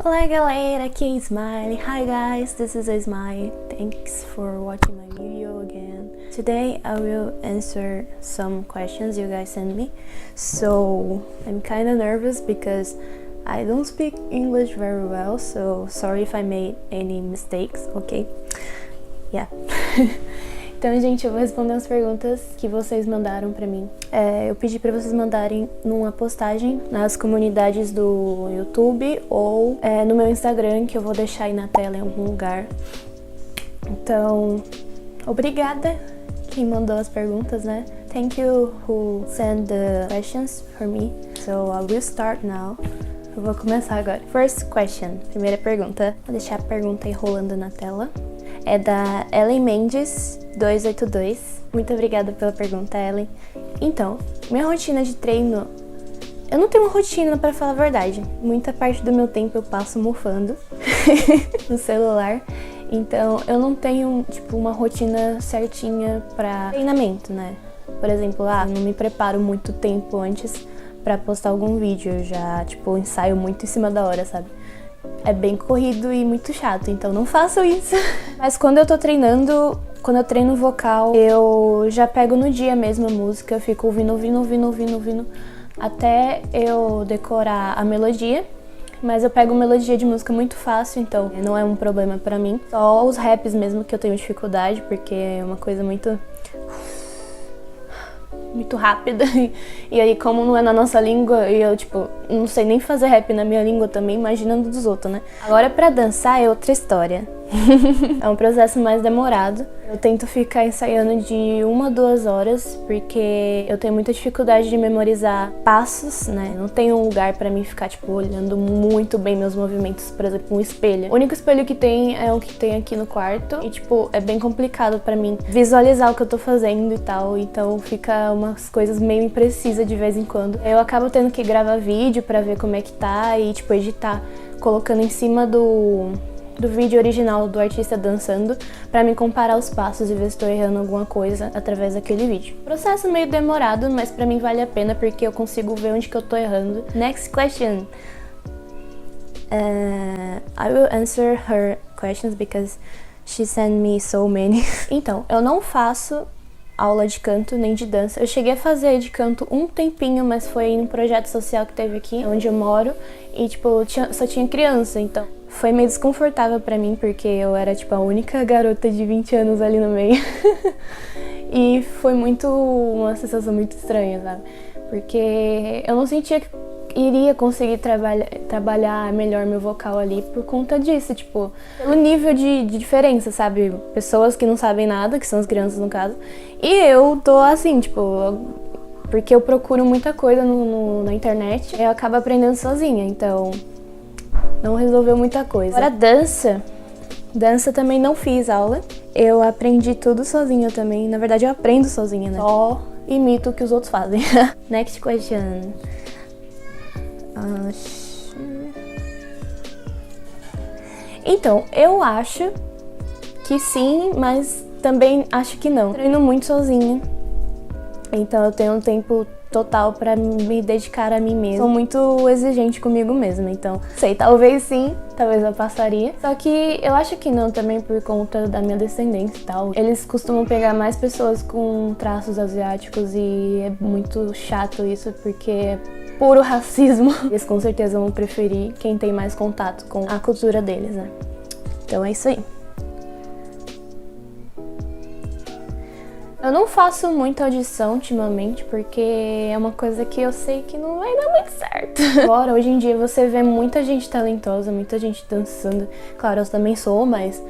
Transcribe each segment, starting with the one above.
Olá galera, aqui é Smiley. Hi guys, this is Smiley. Thanks for watching my video again. Today I will answer some questions you guys sent me. So I'm kind of nervous because I don't speak English very well, so sorry if I made any mistakes, okay? Yeah. Então, gente, eu vou responder as perguntas que vocês mandaram pra mim. Eu pedi pra vocês mandarem numa postagem nas comunidades do YouTube ou no meu Instagram, que eu vou deixar aí na tela em algum lugar. Então, obrigada quem mandou as perguntas, né? Thank you who sent the questions for me. So, I will start now. Eu vou começar agora. First question, primeira pergunta. Vou deixar a pergunta aí rolando na tela. É da Ellen Mendes 282. Muito obrigada pela pergunta, Ellen. Então, minha rotina de treino... Eu não tenho uma rotina, pra falar a verdade. Muita parte do meu tempo eu passo mofando no celular. Então, eu não tenho, uma rotina certinha pra treinamento, né? Por exemplo, não me preparo muito tempo antes pra postar algum vídeo. Eu já, ensaio muito em cima da hora, sabe? É bem corrido e muito chato, então não faço isso. Mas quando eu tô treinando, quando eu treino vocal, eu já pego no dia mesmo a música, eu fico ouvindo, até eu decorar a melodia. Mas eu pego melodia de música muito fácil, então não é um problema pra mim. Só os raps mesmo que eu tenho dificuldade, porque é uma coisa muito rápida, e aí como não é na nossa língua, e eu não sei nem fazer rap na minha língua também, imaginando dos outros, né? Agora pra dançar é outra história. É um processo mais demorado. Eu tento ficar ensaiando de 1 a 2 horas, porque eu tenho muita dificuldade de memorizar passos, né? Não tenho um lugar pra mim ficar, olhando muito bem meus movimentos, por exemplo, um espelho. O único espelho que tem é o que tem aqui no quarto, e, é bem complicado pra mim visualizar o que eu tô fazendo e tal, então fica umas coisas meio imprecisas de vez em quando. Eu acabo tendo que gravar vídeo pra ver como é que tá e, editar, colocando em cima do vídeo original do artista dançando pra me comparar os passos e ver se tô errando alguma coisa através daquele vídeo. Processo meio demorado, mas pra mim vale a pena porque eu consigo ver onde que eu tô errando. Next question. I will answer her questions because she sent me so many. Então, eu não faço aula de canto nem de dança. Eu cheguei a fazer de canto um tempinho, mas foi em um projeto social que teve aqui, onde eu moro, e só tinha criança, então foi meio desconfortável pra mim, porque eu era a única garota de 20 anos ali no meio. E foi uma sensação muito estranha, sabe? Porque eu não sentia que iria conseguir trabalhar melhor meu vocal ali por conta disso, pelo nível de diferença, sabe? Pessoas que não sabem nada, que são as crianças no caso, e eu tô assim, porque eu procuro muita coisa na internet, eu acabo aprendendo sozinha, então não resolveu muita coisa. Agora dança também não fiz aula, eu aprendi tudo sozinha também, na verdade eu aprendo sozinha, né? Só imito o que os outros fazem. Next question. Então, eu acho que sim, mas também acho que não. Eu treino muito sozinha, então eu tenho um tempo total pra me dedicar a mim mesma. Sou muito exigente comigo mesma, então sei, talvez sim, talvez eu passaria. Só que eu acho que não também por conta da minha descendência e tal. Eles costumam pegar mais pessoas com traços asiáticos e é muito chato isso, porque é puro racismo. Eles com certeza vão preferir quem tem mais contato com a cultura deles, né? Então é isso aí. Eu não faço muita audição ultimamente, porque é uma coisa que eu sei que não vai dar muito certo. Agora, hoje em dia, você vê muita gente talentosa, muita gente dançando. Claro, eu também sou, mas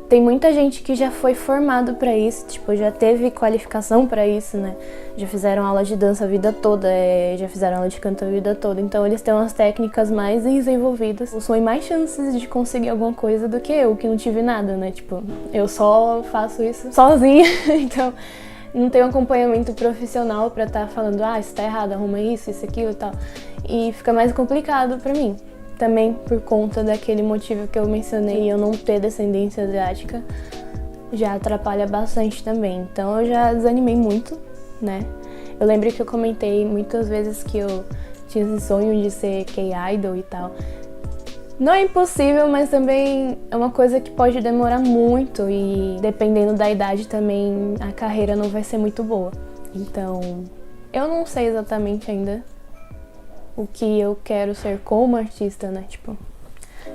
tem muita gente que já foi formado pra isso, já teve qualificação pra isso, né? Já fizeram aula de dança a vida toda, já fizeram aula de canto a vida toda. Então eles têm umas técnicas mais desenvolvidas, possuem mais chances de conseguir alguma coisa do que eu, que não tive nada, né? Eu só faço isso sozinha, então não tenho acompanhamento profissional pra estar falando, isso tá errado, arruma isso, aquilo e tal. E fica mais complicado pra mim. Também por conta daquele motivo que eu mencionei, eu não ter descendência asiática, já atrapalha bastante também. Então eu já desanimei muito, né? Eu lembro que eu comentei muitas vezes que eu tinha esse sonho de ser K-idol e tal. Não é impossível, mas também é uma coisa que pode demorar muito e dependendo da idade também a carreira não vai ser muito boa. Então, eu não sei exatamente ainda o que eu quero ser como artista, né? Tipo,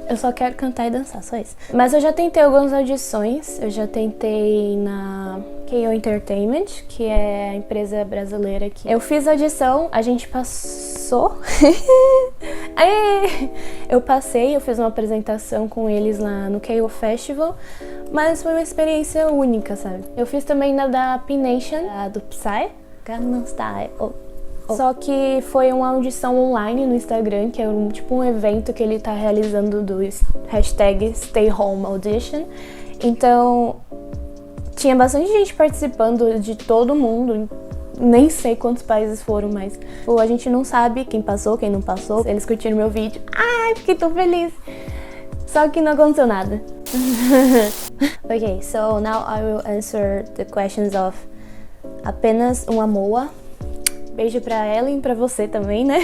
eu só quero cantar e dançar, só isso. Mas eu já tentei algumas audições, eu já tentei na KO Entertainment, que é a empresa brasileira aqui. Eu fiz a audição, a gente passou. Eu passei, eu fiz uma apresentação com eles lá no KO Festival, mas foi uma experiência única, sabe? Eu fiz também na da P-Nation, do Psy, Gangnam Style. Só que foi uma audição online no Instagram, que é tipo um evento que ele tá realizando do hashtag Stay Home Audition. Então, tinha bastante gente participando de todo mundo. Nem sei quantos países foram, mas a gente não sabe quem passou, quem não passou. Eles curtiram meu vídeo. Ai, fiquei tão feliz. Só que não aconteceu nada. Okay, so now I will answer the questions of apenas uma moa. Beijo pra ela e pra você também, né?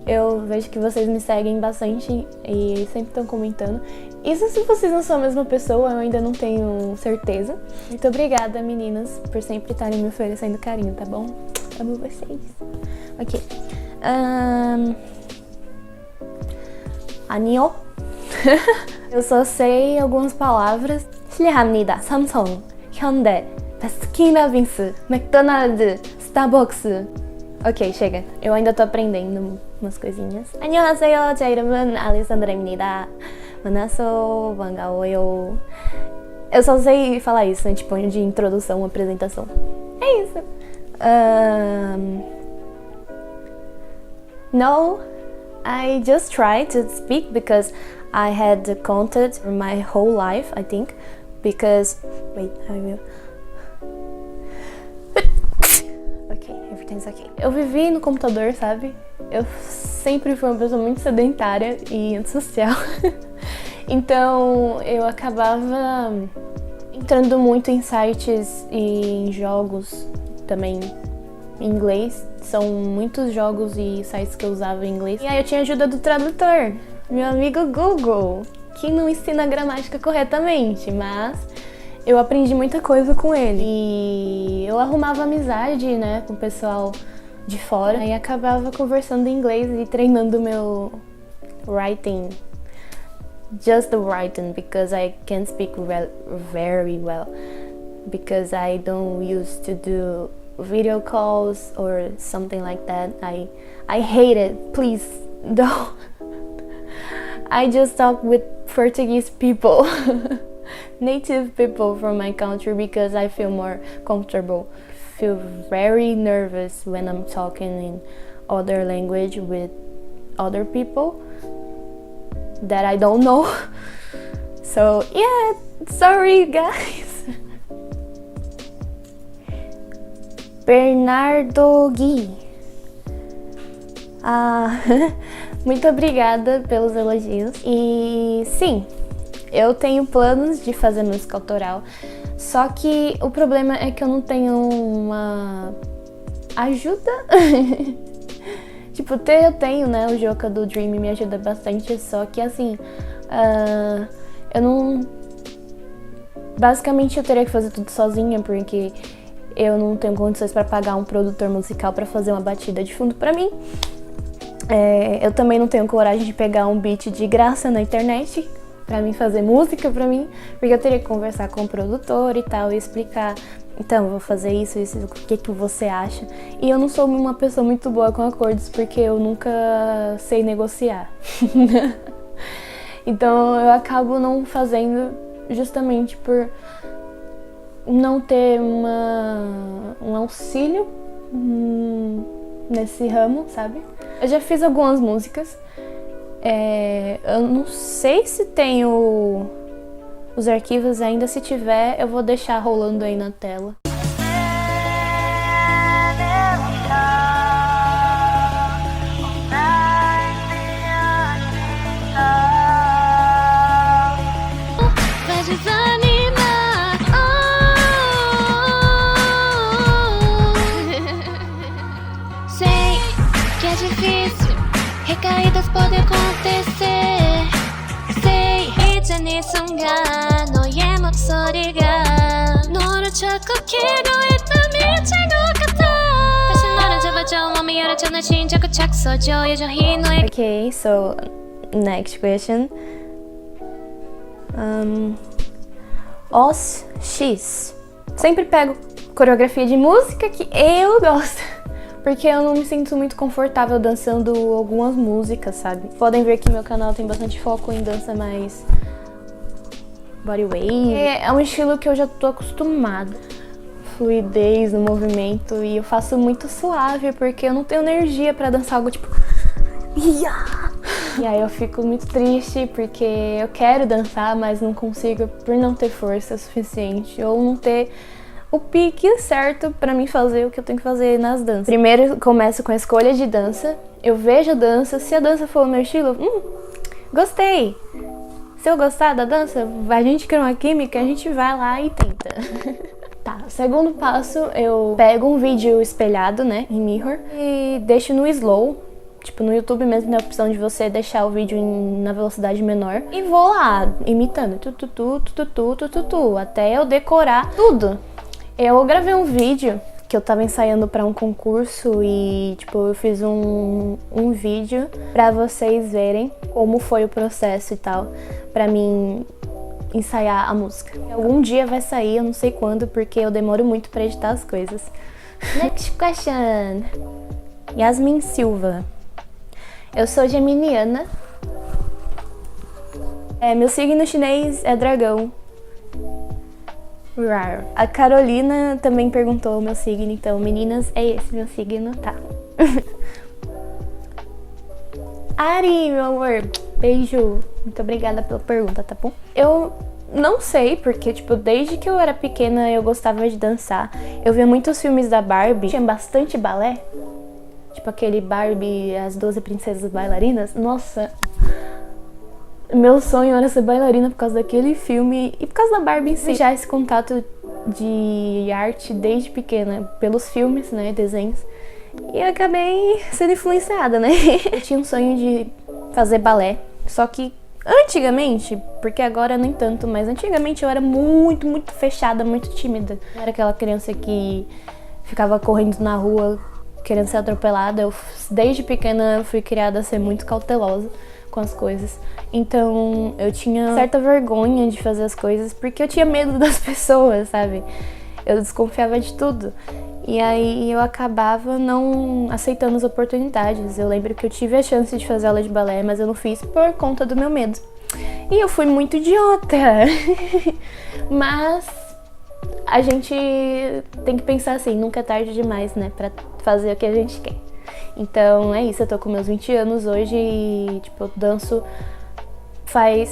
Eu vejo que vocês me seguem bastante e sempre estão comentando. Isso se vocês não são a mesma pessoa, eu ainda não tenho certeza. Muito obrigada, meninas, por sempre estarem me oferecendo carinho, tá bom? Amo vocês. Ok. Anio. Eu só sei algumas palavras. 실례합니다. 삼성, 현대, 바스킨라빈스, 맥도날드, Starbucks. Ok, chega. Eu ainda tô aprendendo umas coisinhas. 안녕하세요. 제 이름은 알렉산드라입니다. 만나서 반가워요. Eu só sei falar isso, né? Tipo, de introdução, apresentação. É isso. No, I just tried to speak because I had the content my whole life, I think. Because, wait, I will... Okay. Eu vivi no computador, sabe? Eu sempre fui uma pessoa muito sedentária e antissocial. Então eu acabava entrando muito em sites e em jogos também em inglês. São muitos jogos e sites que eu usava em inglês. E aí eu tinha a ajuda do tradutor, meu amigo Google, que não ensina a gramática corretamente, mas eu aprendi muita coisa com ele. E eu arrumava amizade, né, com o pessoal de fora. E acabava conversando em inglês e treinando meu writing. Just the writing, because I can't speak very well. Because I don't used to do video calls or something like that. I hate it. Please, don't. I just talk with Portuguese people. Native people from my country because I feel more comfortable. Feel very nervous when I'm talking in other language with other people that I don't know. So yeah, sorry guys. Bernardo Gui. Muito obrigada pelos elogios. E sim, eu tenho planos de fazer música autoral, só que o problema é que eu não tenho uma ajuda. Tipo, eu tenho, né, o Joka do Dream me ajuda bastante, só que assim, eu não... Basicamente eu teria que fazer tudo sozinha, porque eu não tenho condições para pagar um produtor musical para fazer uma batida de fundo pra mim. Eu também não tenho coragem de pegar um beat de graça na internet pra mim fazer música pra mim, porque eu teria que conversar com o produtor e tal e explicar, então eu vou fazer isso, o que você acha? E eu não sou uma pessoa muito boa com acordes porque eu nunca sei negociar. Então eu acabo não fazendo justamente por não ter um auxílio nesse ramo, sabe? Eu já fiz algumas músicas. Eu não sei se tem os arquivos ainda, se tiver eu vou deixar rolando aí na tela. Sei que é difícil, recaídas podem acontecer, 이 순간 너의 목소리가 너를 찾고 기도했던 미친 것 같아 다시 나를 잡아줘 맘이 열어줘 내 심장을 착 써줘 여전히 너의 Okay, so next question. Os X. Sempre pego coreografia de música que eu gosto, porque eu não me sinto muito confortável dançando algumas músicas, sabe? Podem ver que meu canal tem bastante foco em dança mais body wave. É um estilo que eu já tô acostumada. Fluidez no movimento, e eu faço muito suave porque eu não tenho energia pra dançar algo tipo... E aí eu fico muito triste porque eu quero dançar, mas não consigo por não ter força suficiente ou não ter o pique certo pra mim fazer o que eu tenho que fazer nas danças. Primeiro eu começo com a escolha de dança, eu vejo a dança, se a dança for o meu estilo, gostei! Se eu gostar da dança, a gente cria uma química, a gente vai lá e tenta. Tá, segundo passo, eu pego um vídeo espelhado, né, em mirror, e deixo no slow. Tipo, no YouTube mesmo tem a opção de você deixar o vídeo na velocidade menor. E vou lá, imitando, até eu decorar tudo. Eu gravei um vídeo que eu tava ensaiando pra um concurso e, tipo, eu fiz um vídeo pra vocês verem como foi o processo e tal, pra mim ensaiar a música. Algum dia vai sair, eu não sei quando, porque eu demoro muito pra editar as coisas. Next question. Yasmin Silva. Eu sou geminiana. Meu signo chinês é dragão. Rar. A Carolina também perguntou o meu signo, então, meninas, é esse meu signo, tá? Ari, meu amor, beijo. Muito obrigada pela pergunta, tá bom? Eu não sei, porque, tipo, desde que eu era pequena eu gostava de dançar. Eu via muitos filmes da Barbie, tinha bastante balé. Tipo aquele Barbie, as 12 princesas bailarinas. Nossa, meu sonho era ser bailarina por causa daquele filme e por causa da Barbie em si. Já esse contato de arte desde pequena, pelos filmes, né, desenhos. E eu acabei sendo influenciada, né? Eu tinha um sonho de fazer balé, só que antigamente, porque agora nem tanto, mas antigamente eu era muito, muito fechada, muito tímida. Eu era aquela criança que ficava correndo na rua querendo ser atropelada. Eu, desde pequena, fui criada a ser muito cautelosa com as coisas. Então, eu tinha certa vergonha de fazer as coisas porque eu tinha medo das pessoas, sabe? Eu desconfiava de tudo. E aí eu acabava não aceitando as oportunidades. Eu lembro que eu tive a chance de fazer aula de balé, mas eu não fiz por conta do meu medo. E eu fui muito idiota. Mas a gente tem que pensar assim, nunca é tarde demais, né, pra fazer o que a gente quer. Então é isso, eu tô com meus 20 anos hoje e, tipo, eu danço faz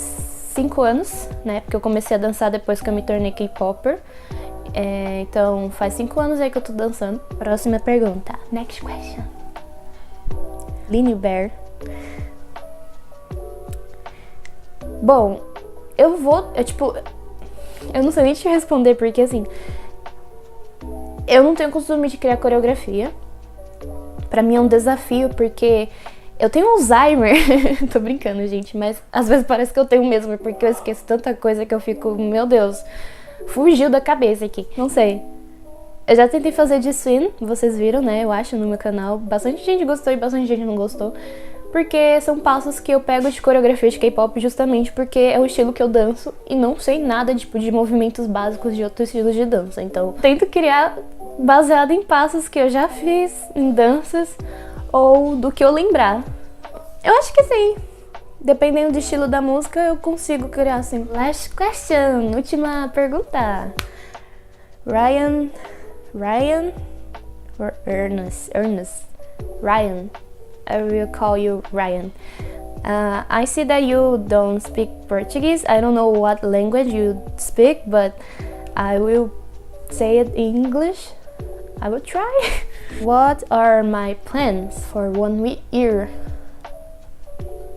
5 anos, né, porque eu comecei a dançar depois que eu me tornei K-popper. Então faz 5 anos aí que eu tô dançando. Próxima pergunta. Next question. Lini Bear. Bom, eu não sei nem te responder porque, assim, eu não tenho costume de criar coreografia. Pra mim é um desafio porque eu tenho Alzheimer. Tô brincando, gente, mas às vezes parece que eu tenho mesmo, porque eu esqueço tanta coisa que eu fico, meu Deus, fugiu da cabeça aqui. Não sei. Eu já tentei fazer de swing, vocês viram, né, eu acho, no meu canal. Bastante gente gostou e bastante gente não gostou. Porque são passos que eu pego de coreografia de K-pop justamente porque é o estilo que eu danço e não sei nada, tipo, de movimentos básicos de outros estilos de dança. Então, tento criar baseado em passos que eu já fiz em danças ou do que eu lembrar. Eu acho que sim. Dependendo do estilo da música, eu consigo criar assim. Last question, última pergunta. Ryan or Ernest? Ryan. I will call you Ryan. I see that you don't speak Portuguese. I don't know what language you speak, but I will say it in English. I will try. What are my plans for 1 year?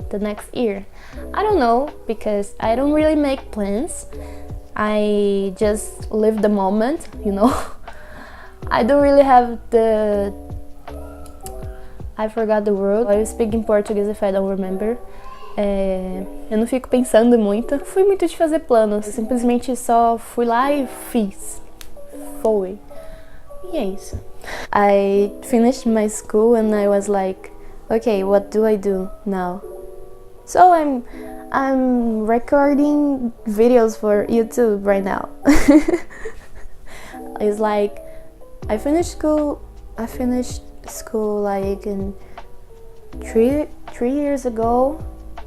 The next year? I don't know, because I don't really make plans. I just live the moment, you know. I don't really have I forgot the word. I will speak in Portuguese if I don't remember. Eu não fico pensando muito. Não fui muito de fazer planos, eu simplesmente só fui lá e fiz. Foi. E é isso. I finished my school and I was like, okay, what do I do now? So I'm recording videos for YouTube right now. It's like I finished school like in three years ago,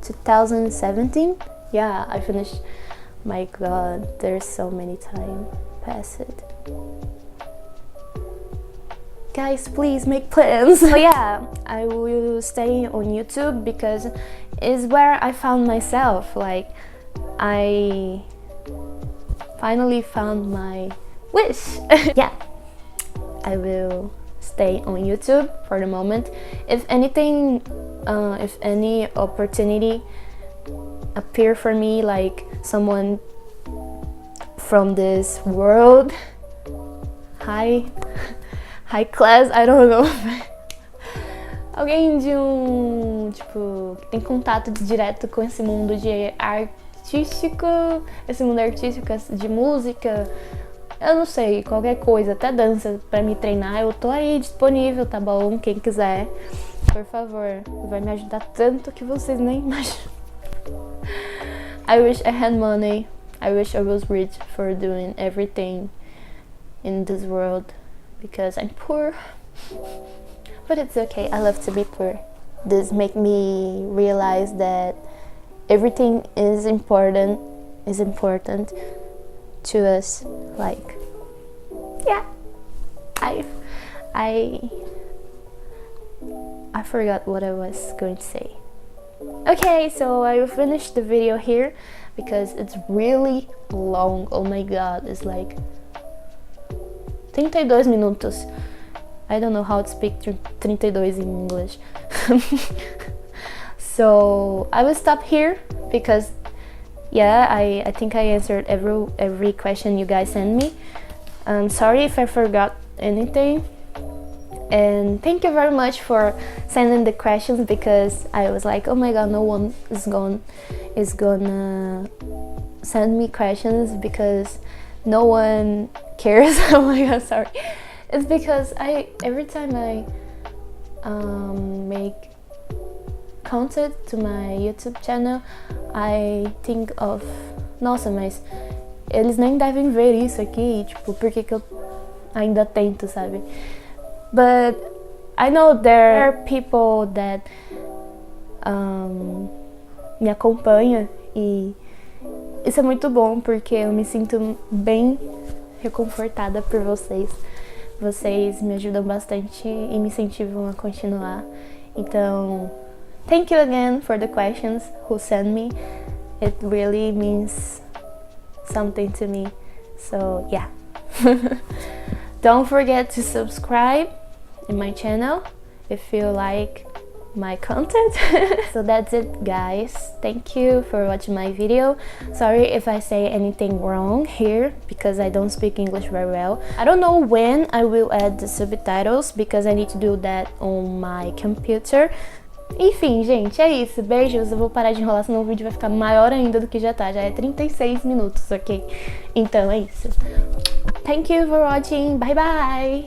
2017. Yeah, I finished. My God, there's so many time passed. Guys, please make plans. So yeah, I will stay on YouTube because it's where I found myself. Like, I finally found my wish. Yeah, I will stay on YouTube for the moment. If anything, if any opportunity appear for me, like someone from this world, high class, I don't know. Alguém de tipo, que tem contato direto com esse mundo de artístico, esse mundo artístico de música, eu não sei, qualquer coisa, até dança pra me treinar, eu tô aí disponível, tá bom? Quem quiser, por favor, vai me ajudar tanto que vocês nem imaginam. I wish I had money. I wish I was rich for doing everything in this world. Because I'm poor, but it's okay, I love to be poor. This make me realize that everything is important to us. Like, yeah, I forgot what I was going to say. Okay, so I will finish the video here because it's really long. Oh my God, it's like 32 minutos. I don't know how to speak 32 in English. So I will stop here because yeah, I think I answered every question you guys sent me. I'm sorry if I forgot anything. And thank you very much for sending the questions because I was like, oh my God, no one is gonna send me questions because no one cares. Oh my God, sorry. It's because every time I make content to my YouTube channel, I think of, nossa, mas eles nem devem ver isso aqui, tipo, por que eu ainda tento, sabe? But I know there are people that me acompanham e isso é muito bom porque eu me sinto bem reconfortada por vocês. Vocês me ajudam bastante e me incentivam a continuar. Então, thank you again for the questions who sent me. It really means something to me. So, yeah. Don't forget to subscribe in my channel if you like my content. So that's it, guys. Thank you for watching my video. Sorry if I say anything wrong here because I don't speak English very well. I don't know when I will add the subtitles because I need to do that on my computer. Enfim, gente, é isso. Beijos. Eu vou parar de enrolar, senão o vídeo vai ficar maior ainda do que já tá. Já é 36 minutos, ok? Então é isso. Thank you for watching. Bye bye.